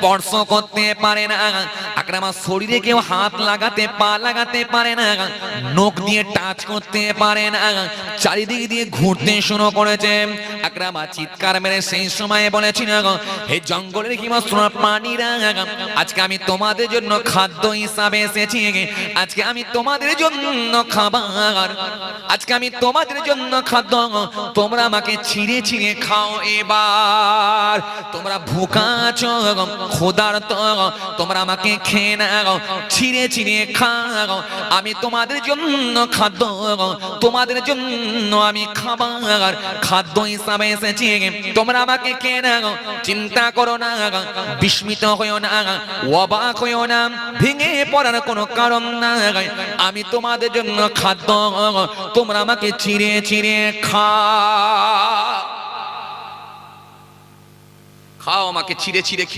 স্পর্শ করতে পারে না, আকরাম শরীরে কেউ হাত লাগাতে পা লাগাতে পারে না, নখ দিয়ে টাচ করতে পারে না, চারিদিক দিয়ে ঘুরতে শুরু করেছে। আকরাম চিৎকার মেরে সেই সময় বলেছিল, হে জঙ্গলের হিংস্র প্রাণীরা, আজকে আমি তোমাদের জন্য খাদ্য হিসাবে এসেছি, আজকে আমি তোমাদের জন্য খাবার, আজকে আমি তোমাদের জন্য খাদ্য, তোমরা আমাকে ছিঁড়ে ছিঁড়ে খাও। এবার তোমরা ভুকা আছো, ক্ষুধার্ত, তোমরা আমাকে খেয়ে নাও, ছিঁড়ে ছিঁড়ে খাও। আমি তোমাদের জন্য খাদ্য, তোমাদের জন্য আমি খাবার, খাদ্য হিসাবে এসেছি, তোমরা আমাকে খেয়ে নাও। চিন্তা করো না, বিস্মিত হইও না, অবাক হইও না, ভেঙে পড়ার কোনো কারণ নাই। আমি তোমাদের জন্য খাদ্য, তোমরা আমাকে চিড়ে চিড়ে খাও, আমাকে চিড়ে চিড়ে খেয়ে